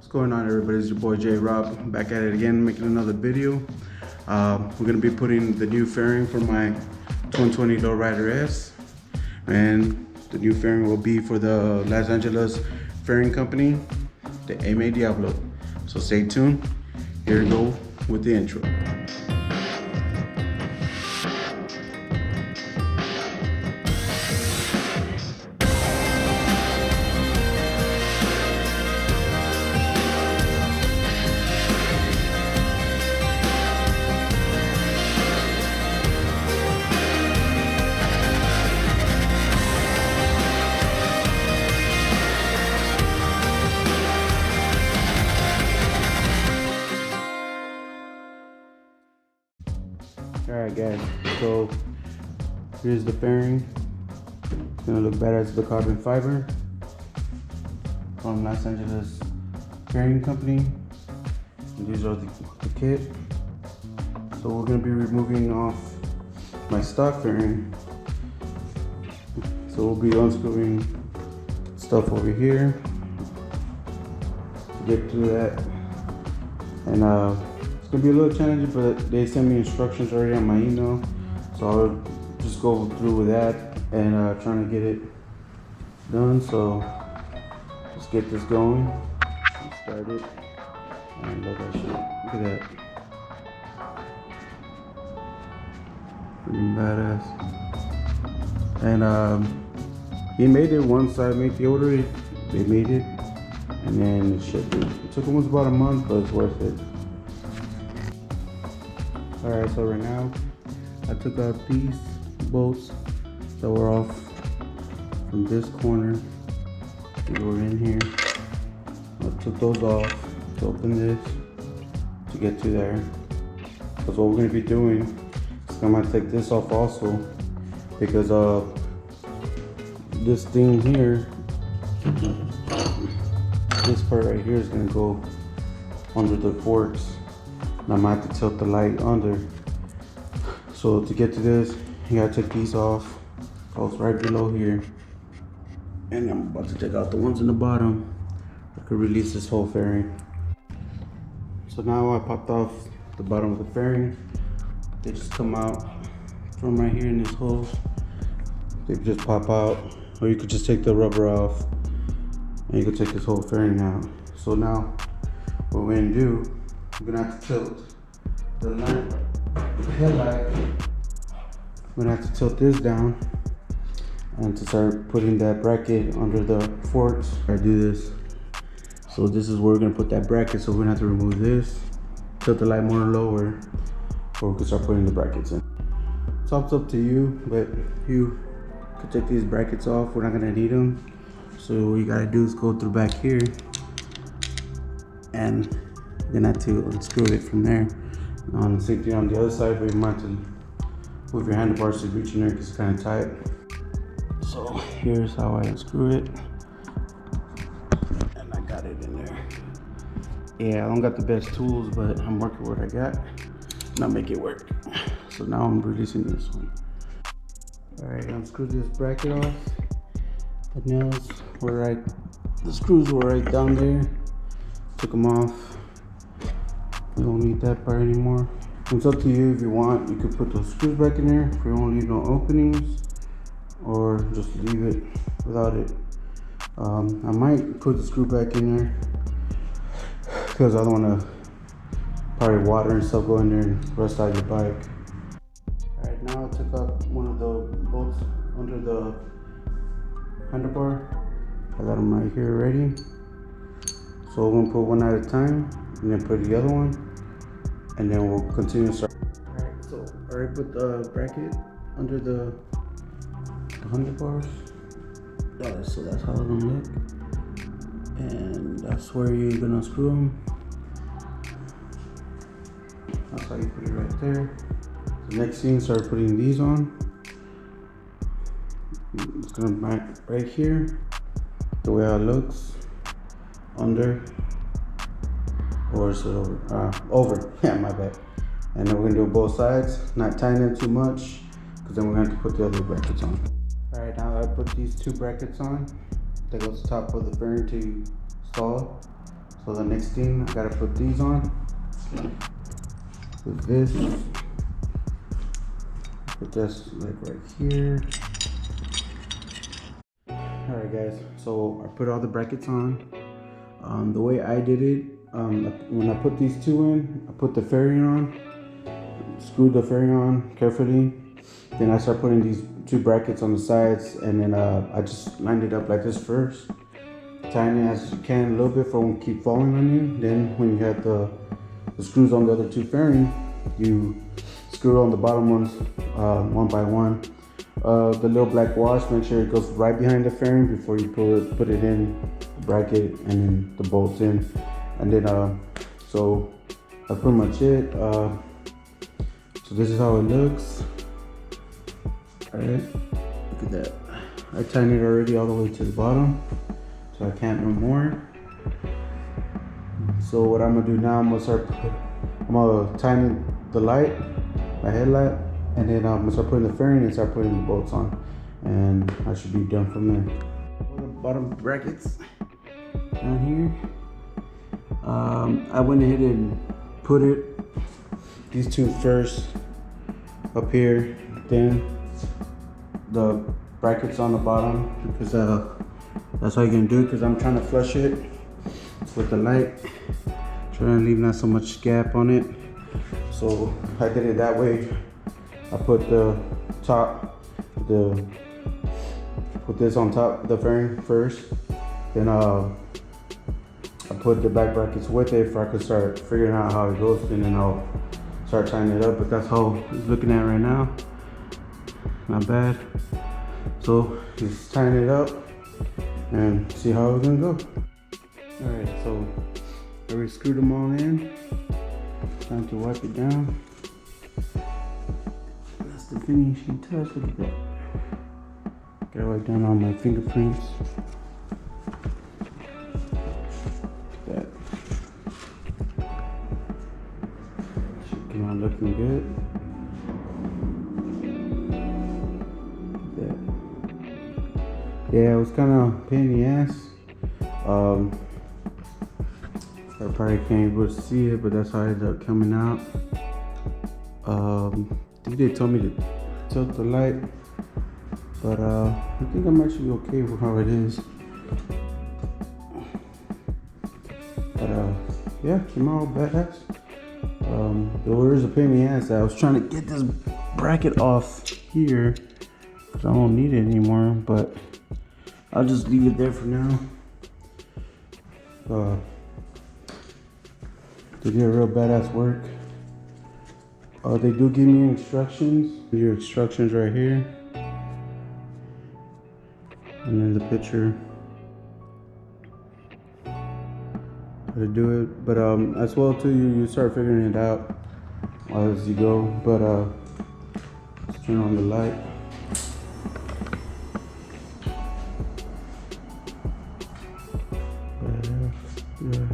What's going on, everybody? It's your boy J Rob, back at it again, making another video. We're gonna be putting the new fairing for my 2020 Lowrider S, and the new fairing will be for the Los Angeles fairing company, the Diablo. So stay tuned. Here we go with the intro. Alright guys, so here's the fairing. It's gonna look badass with the carbon fiber from Los Angeles fairing company. And these are the kit. So we're gonna be removing off my stock fairing. So we'll be unscrewing stuff over here to get through that. And it's gonna be a little challenging, but they sent me instructions already on my email, so I'll just go through with that and trying to get it done. So let's get this going. Let's start it. And look at that shit. Look at that. Pretty badass. And he made it once I made the order. They made it, and then it shipped it. It took almost about a month, but it's worth it. Alright, so right now I took out these bolts that were off from this corner. They were in here. I took those off to open this to get to there. Because what we're going to be doing is I'm going to take this off also, because this thing here, this part right here is going to go under the forks. And I might have to tilt the light under. So to get to this, you gotta take these off. Goes right below here. And I'm about to take out the ones in the bottom. I could release this whole fairing. So now I popped off the bottom of the fairing. They just come out from right here in this hole. They just pop out. Or you could just take the rubber off and you could take this whole fairing out. So now what we're gonna do, we're gonna have to tilt the light, the headlight. We're gonna have to tilt this down and to start putting that bracket under the forks. I do this. So this is where we're gonna put that bracket. So we're gonna have to remove this, tilt the light more lower, or we can start putting the brackets in. So it's up to you, but you could take these brackets off. We're not gonna need them. So what you gotta do is go through back here and you're gonna have to unscrew it from there. Same thing on the other side, but you might have to move your handlebars to reach in there because it's kind of tight. So here's how I unscrew it. And I got it in there. Yeah, I don't got the best tools, but I'm working with what I got. And I'll make it work. So now I'm releasing this one. Alright, unscrew this bracket off. The nails were right, the screws were right down there. Took them off. We don't need that part anymore. It's up to you. If you want, you could put those screws back in there if you don't leave no openings, or just leave it without it. I might put the screw back in there because I don't want to probably water and stuff go in there and rust out your bike. Alright, now I took out one of the bolts under the handlebar. I got them right here ready. So we're gonna put one at a time and then put the other one, and then we'll continue to start. Alright, so I already put the bracket under the handlebars. So that's how it's gonna look. And that's where you're gonna screw them. That's how you put it right there. The next thing, start putting these on. It's gonna match right here, the way it looks. Under, or is it over? Over, yeah, my bad. And then we're gonna do both sides, not tying them too much, because then we're gonna have to put the other brackets on. All right, now that I put these two brackets on, that goes to the top of the fairing to install. So the next thing, I gotta put these on. With this. Put this like right here. Alright guys, so I put all the brackets on. The way I did it, when I put these two in, I put the fairing on, screwed the fairing on carefully. Then I start putting these two brackets on the sides, and then I just lined it up like this first. Tighten it as you can a little bit for it won't keep falling on you. Then when you have the screws on the other two fairings, you screw on the bottom ones one by one. The little black wash, make sure it goes right behind the fairing before you put it in the bracket and then the bolts in. And then so that's pretty much it. So this is how it looks. Alright, look at that. I tightened it already all the way to the bottom, so I can't no more. So what I'm gonna do now, I'm gonna tighten the light, my headlight, and then I'm gonna start putting the fairing and start putting the bolts on, and I should be done from there. The bottom brackets down here. I went ahead and put these two first up here, then the brackets on the bottom, because that's how you're gonna do it, because I'm trying to flush it with the light, trying to leave not so much gap on it. So I did it that way. I put the top, put this on top of the fairing first, then I put the back brackets with it for I could start figuring out how it goes, and then I'll start tightening it up. But that's how it's looking at right now. Not bad. So just tighten it up and see how it's gonna go. Alright, so I already screwed them all in. Time to wipe it down. That's the finishing touch. Look at that. Gotta wipe down all my fingerprints. Look at that. Should come out looking good. Yeah, it was kind of pain in the ass. I probably can't able to see it, but that's how it ended up coming out. I think they told me to tilt the light, but I think I'm actually okay with how it is. But yeah, came out badass. There was a pain in the ass. I was trying to get this bracket off here because I don't need it anymore, but I'll just leave it there for now. They did real badass work. They do give me instructions. Your instructions right here, and then the picture how to do it. But as well too, you start figuring it out as you go. But let's turn on the light. Yeah.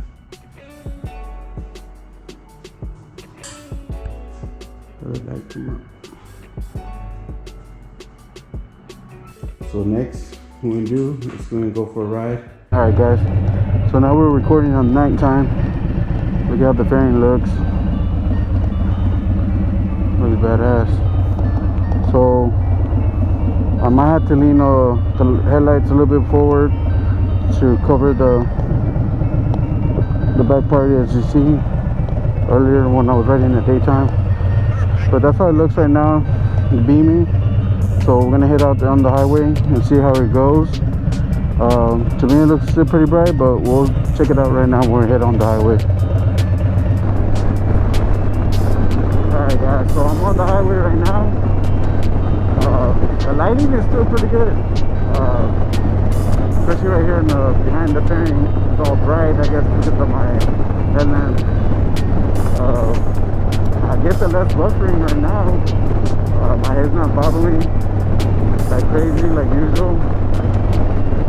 Light come up. So next, what we're gonna do is we're gonna go for a ride. All right, guys. So now we're recording on nighttime. Look how the fairing looks. Really badass. So I might have to lean the headlights a little bit forward to cover the back part, as you see earlier when I was riding in the daytime. But that's how it looks right now, beaming. So we're gonna head out on the highway and see how it goes. To me it looks still pretty bright, but we'll check it out right now when we head on the highway. Alright guys, so I'm on the highway right now. The lighting is still pretty good. Especially right here in behind the fairing, it's all bright, I guess because of my headlamp. I get the less buffering right now. My head's not bothering like crazy like usual.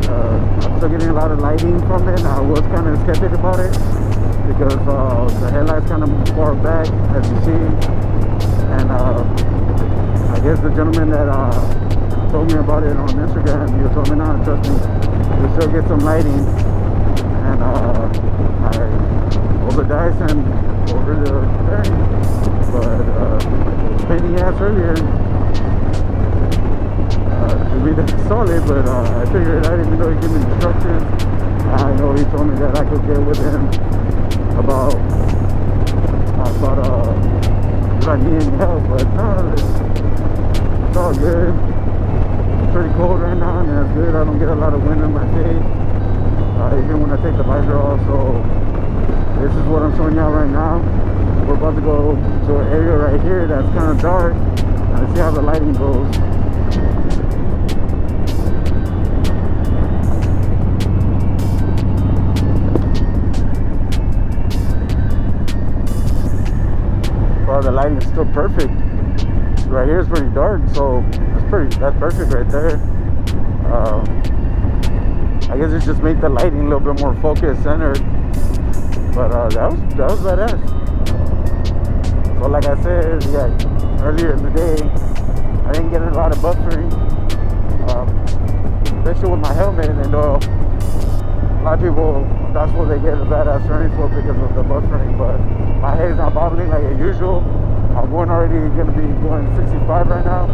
I'm still getting a lot of lighting from it. I was kind of skeptic about it because the headlight's kind of far back, as you see. And I guess the gentleman that told me about it on Instagram, he told me, "No, trust me, you still get some lighting." And I could get with him about if I need any help, but no, it's all good. It's pretty cold right now, and that's good. I don't get a lot of wind in my face, even when I take the visor off. So this is what I'm showing y'all right now. We're about to go to an area right here that's kind of dark. Let's see how the lighting goes. Well, the lighting is still perfect. Right here is pretty dark, so that's perfect right there. I guess it just made the lighting a little bit more focused, centered. But that was badass. So like I said, yeah, earlier in the day, I didn't get a lot of buffering, especially with my helmet. And a lot of people, that's what they get a badass turning for because of the buffering. But my head is not bobbling like usual. I'm already going to be going 65 right now.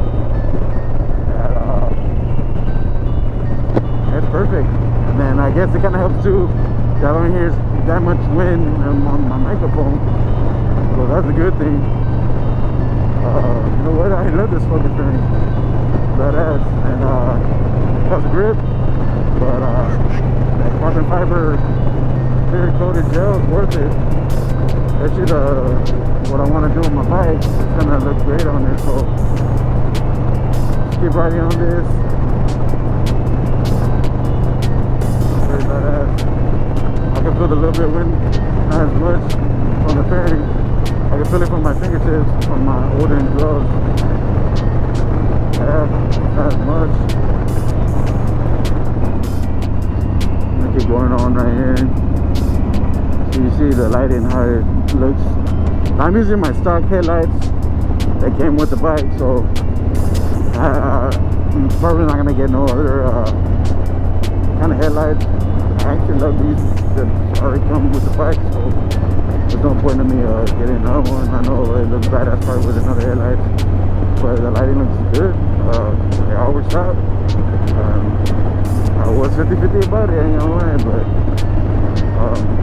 And it's perfect. And then I guess it kind of helps too that I don't hear that much wind on my microphone. So that's a good thing. You know what? I love this fucking thing. Badass. And it has a grip. But that carbon fiber clear coated gel is worth it. Actually, what I want to do with my bike, it's gonna look great on it. So just keep riding on this. Very badass. I can feel the little bit of wind, not as much on the fairing. I can feel it from my fingertips, from my wooden gloves. Yeah, not as much. I'm gonna keep going on right here. So you see the lighting, how it looks. I'm using my stock headlights that came with the bike, so I'm probably not gonna get no other kind of headlights. I actually love these that already come with the bike, so there's no point in me getting another one. I know it looks badass probably with another headlights, but the lighting looks good. They all works out. I was 50-50 about it, I ain't gonna lie, but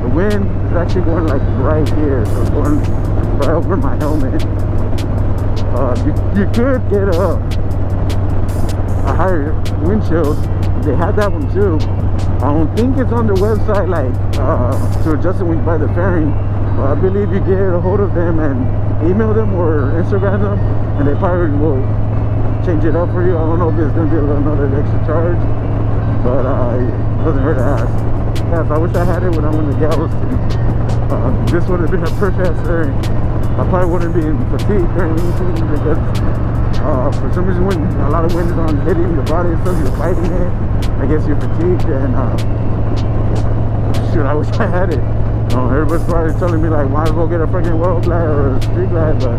the wind is actually going like right here, so it's going right over my helmet. You could get a higher windshield. They had that one too. I don't think it's on their website, like to adjust it when you buy the fairing. But I believe you get a hold of them and email them or Instagram them, and they probably will change it up for you. I don't know if it's gonna be another extra charge, but it doesn't hurt to ask. Yes, I wish I had it when I went to Diablo. This would have been a perfect fairing. I probably wouldn't be fatigued or anything because for some reason when a lot of wind is on hitting the body and stuff, you're fighting it. I guess you're fatigued and shoot, I wish I had it. Everybody's probably telling me like, might as well get a freaking world glide or a street glide, but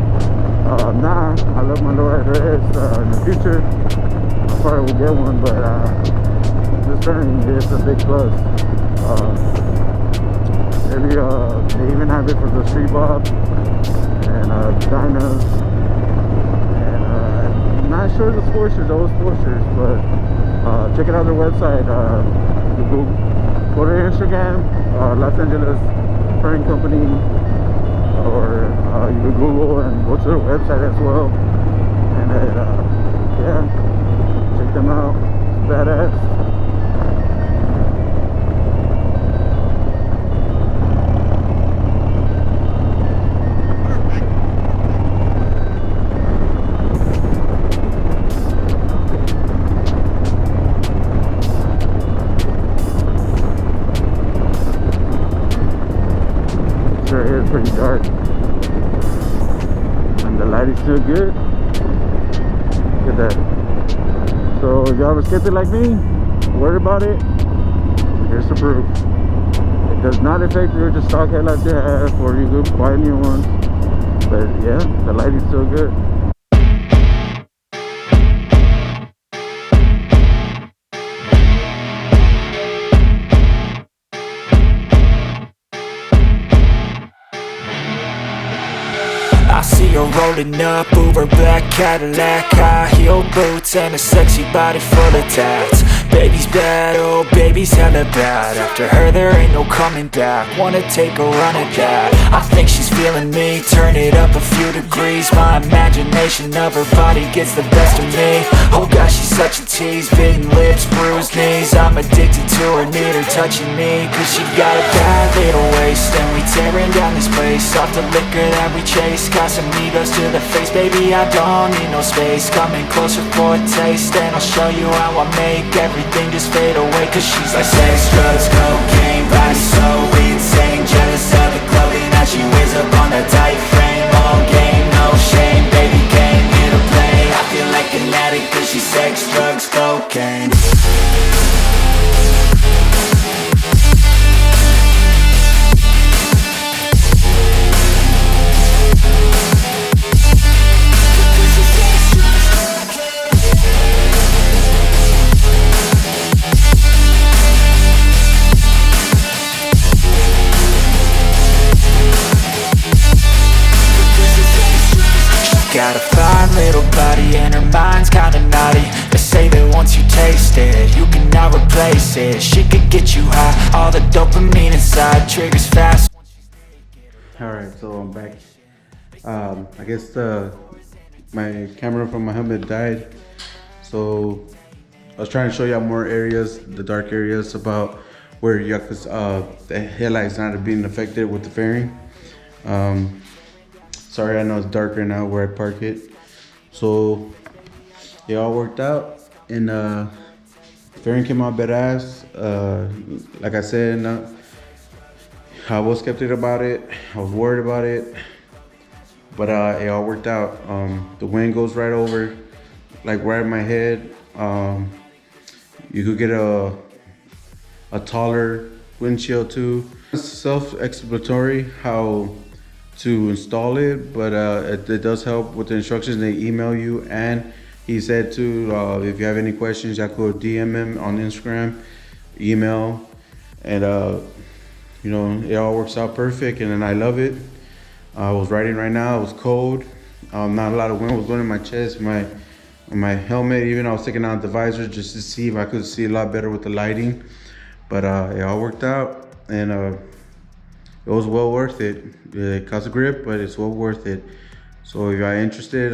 nah, I love my lowrider S. In the future, I probably will get one, but this fairing is a big plus. Maybe they even have it for the street bob and dynos, and I'm not sure the Sportsters, those Sportsters, but check it out their website. Go to their Instagram, Los Angeles Fairing Company, or you can Google and go to their website as well, and yeah, check them out. It's badass. Sure is pretty dark, and the light is still good. Look at that. So if y'all ever skipped it like me, worried about it, here's the proof. It does not affect your just stock headlights you have, or you could buy new ones. But yeah, the light is still good. I see her rolling up, Uber black Cadillac, high heel boots and a sexy body full of tats. Baby's bad, oh baby's hella bad. After her there ain't no coming back. Wanna take a run at that. I think she's feeling me, turn it up a few degrees. My imagination of her body gets the best of me. Oh gosh, she's such a tease, bitten lips, bruised knees. I'm addicted to her, need her touching me. Cause she got a bad little waist, and we tearing down this place. Off the liquor that we chase, Casamigos to the face. Baby, I don't need no space, coming closer for a taste. And I'll show you how I make everything just fade away. Cause she's like sex, drugs, cocaine, body so insane. Jealous of the clothing that she wears up on that tight frame. All game, no shame, baby came here to play. I feel like an addict cause she's sex, drugs, cocaine. Got a fine little body and her mind's kinda naughty. They say that once you taste it, you cannot replace it. She could get you high, all the dopamine inside triggers fast. Alright, so I'm back. I guess my camera from my helmet died. So I was trying to show y'all more areas, the dark areas about where y'all could, the headlights not being affected with the fairing. Sorry, I know it's darker now where I park it. So it all worked out, and fairing came out badass. Like I said, I was skeptical about it. I was worried about it, but it all worked out. The wind goes right over, like right in my head. You could get a taller windshield too. It's self-explanatory how to install it, but it does help with the instructions. They email you, and he said too, if you have any questions, y'all could DM him on Instagram, email, and you know, it all works out perfect, and then I love it. I was riding right now, it was cold, not a lot of wind was going in my chest, my helmet. Even I was taking out the visor just to see if I could see a lot better with the lighting, but it all worked out, and it was well worth it. It cost a grip, but it's well worth it. So if you're interested,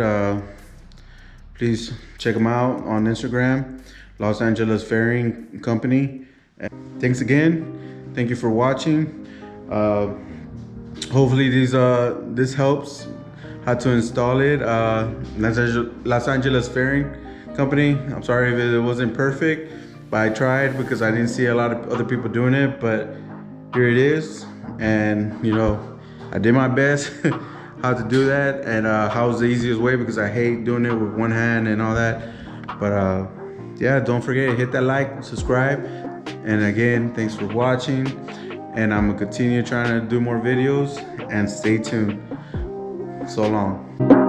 please check them out on Instagram, Los Angeles Fairing Company. Thanks again. Thank you for watching. Hopefully this helps how to install it. Los Angeles Fairing Company. I'm sorry if it wasn't perfect, but I tried because I didn't see a lot of other people doing it, but here it is. And you know, I did my best how to do that, and how was the easiest way, because I hate doing it with one hand and all that. But yeah, don't forget, hit that like, subscribe, and again, thanks for watching, and I'm gonna continue trying to do more videos, and stay tuned. So long.